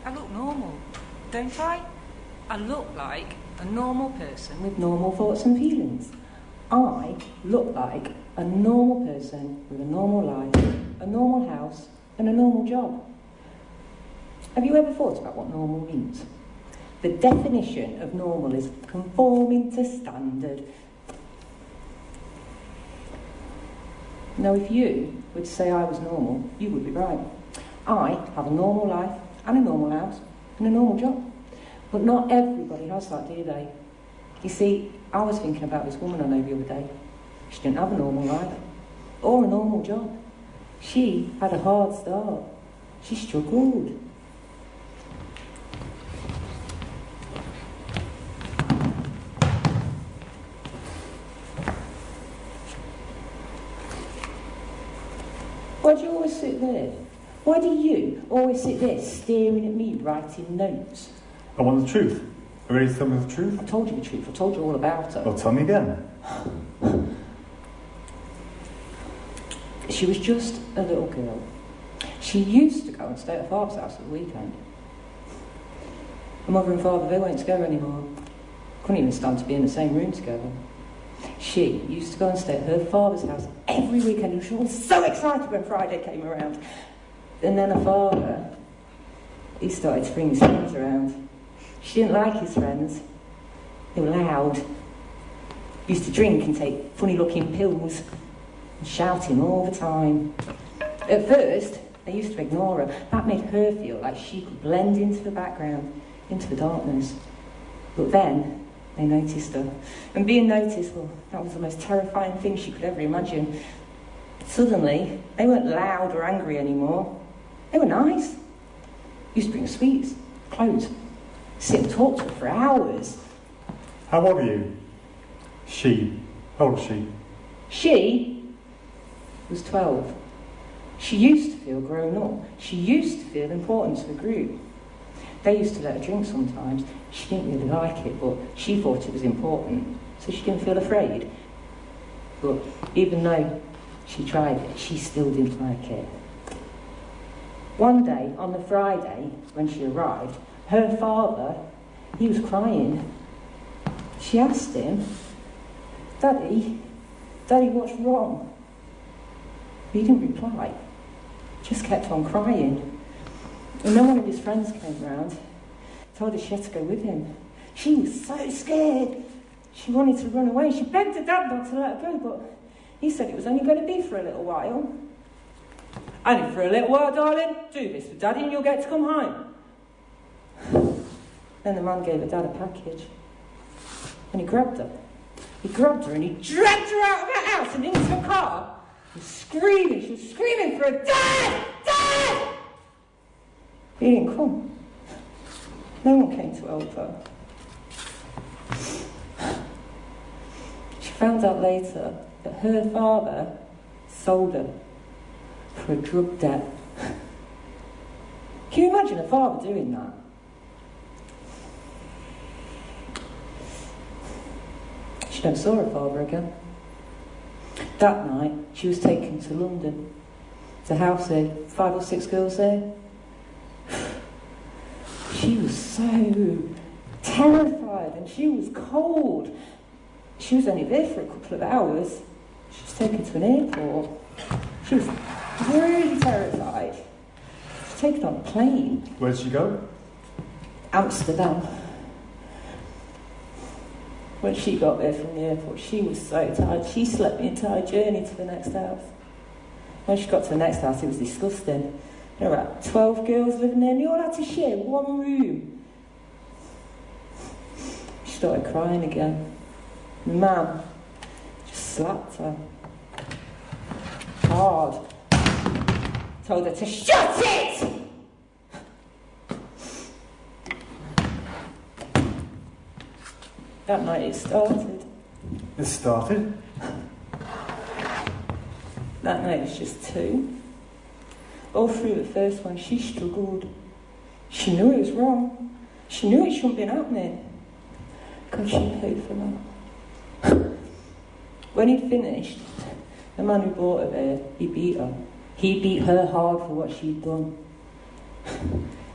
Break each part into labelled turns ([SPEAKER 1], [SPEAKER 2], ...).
[SPEAKER 1] I look normal, don't I? I look like a normal person with normal thoughts and feelings. I look like a normal person with a normal life, a normal house, and a normal job. Have you ever thought about what normal means? The definition of normal is conforming to standard. Now, if you were to say I was normal, you would be right. I have a normal life, and a normal house, and a normal job. But not everybody has that, do they? You see, I was thinking about this woman I know the other day. She didn't have a normal life, or a normal job. She had a hard start. She struggled. Why do you always sit there? Why do you always sit there staring at me, writing notes?
[SPEAKER 2] I want the truth. Are you ready to tell me the truth?
[SPEAKER 1] I told you the truth. I told you all about her.
[SPEAKER 2] Well, tell me again.
[SPEAKER 1] She was just a little girl. She used to go and stay at her father's house at the weekend. Her mother and father, they weren't together anymore. Couldn't even stand to be in the same room together. She used to go and stay at her father's house every weekend, and she was so excited when Friday came around. And then her father, he started to bring his friends around. She didn't like his friends. They were loud. He used to drink and take funny-looking pills and shouting all the time. At first, they used to ignore her. That made her feel like she could blend into the background, into the darkness. But then, they noticed her. And being noticed, well, that was the most terrifying thing she could ever imagine. Suddenly, they weren't loud or angry anymore. They were nice. Used to bring sweets, clothes, sit and talk to her for hours.
[SPEAKER 2] How old are you? She. How old is she?
[SPEAKER 1] She was 12. She used to feel grown up. She used to feel important to the group. They used to let her drink sometimes. She didn't really like it, but she thought it was important, so she didn't feel afraid. But even though she tried it, she still didn't like it. One day, on the Friday, when she arrived, her father, he was crying. She asked him, Daddy, what's wrong? He didn't reply, just kept on crying. And then one of his friends came round, told her she had to go with him. She was so scared. She wanted to run away. She begged her dad not to let her go, but he said it was only going to be for a little while. Only for a little while, darling. Do this for Daddy and you'll get to come home. Then the man gave her Dad a package. And he grabbed her. He grabbed her and he dragged her out of her house and into the car. She was screaming. She was screaming for her dad! Dad! He didn't come. No one came to help her. She found out later that her father sold her for a drug debt. Can you imagine a father doing that? She never saw her father again. That night, she was taken to London. The house there, 5 or 6 girls there. She was so terrified and she was cold. She was only there for a couple of hours. She was taken to an airport. She was really terrified. She was taken on a plane.
[SPEAKER 2] Where did she go?
[SPEAKER 1] Amsterdam. When she got there from the airport, she was so tired. She slept the entire journey to the next house. When she got to the next house, it was disgusting. There were about 12 girls living there, and they all had to share one room. She started crying again. The man just slapped her. Hard. Told her to shut it! That night it started.
[SPEAKER 2] It started?
[SPEAKER 1] That night was just 2. All through the first one, she struggled. She knew it was wrong. She knew it shouldn't be happening. Because she paid for that. When he'd finished, the man who brought her there, he beat her. He beat her hard for what she'd done.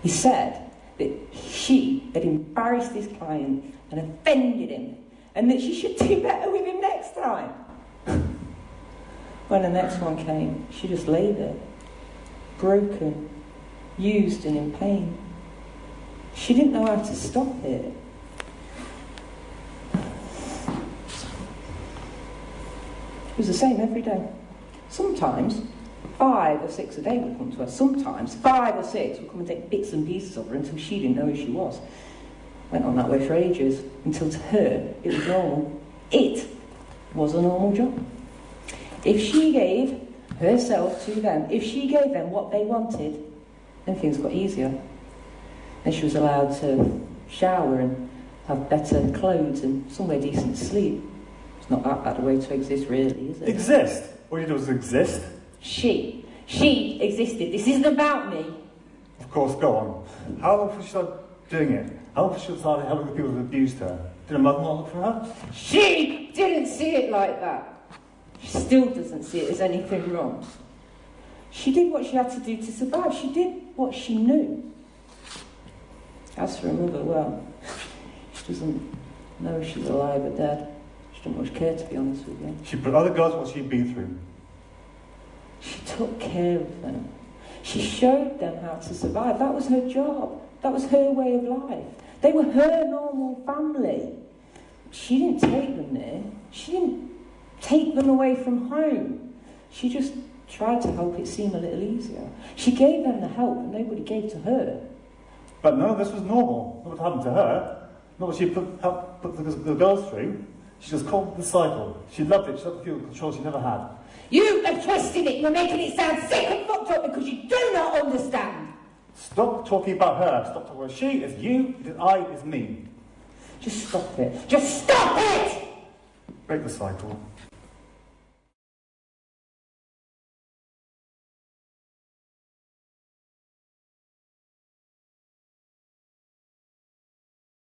[SPEAKER 1] He said that she had embarrassed this client and offended him, and that she should do better with him next time. When the next one came, she just lay there, broken, used and in pain. She didn't know how to stop it. It was the same every day. Sometimes 5 or 6 a day would come to her. Sometimes 5 or 6 would come and take bits and pieces of her until she didn't know who she was. Went on that way for ages, until to her it was normal. It was a normal job. If she gave herself to them, if she gave them what they wanted, then things got easier. Then she was allowed to shower and have better clothes and somewhere decent to sleep. It's not that bad a way to exist, really, is it?
[SPEAKER 2] Exist? All you do is exist?
[SPEAKER 1] She existed. This isn't about me.
[SPEAKER 2] Of course, go on. How long before she started doing it? How long before she started helping the people who abused her? Did her mother not look for her?
[SPEAKER 1] She didn't see it like that. She still doesn't see it as anything wrong. She did what she had to do to survive. She did what she knew. As for her mother, well, she doesn't know if she's alive or dead. She doesn't much care, to be honest with you.
[SPEAKER 2] She put other girls what she'd been through.
[SPEAKER 1] She took care of them. She showed them how to survive. That was her job. That was her way of life. They were her normal family. She didn't take them there. She didn't take them away from home. She just tried to help it seem a little easier. She gave them the help that nobody gave to her.
[SPEAKER 2] But none of this was normal. Not what happened to her. Not what she helped put the girls through. She just caught the cycle. She loved it. She loved the feel of control she never had.
[SPEAKER 1] You are twisting it. You're making it sound sick and fucked up because you do not understand.
[SPEAKER 2] Stop talking about her. Stop talking about she is you, it is I, it is me.
[SPEAKER 1] Just stop it. Just stop it!
[SPEAKER 2] Break the cycle.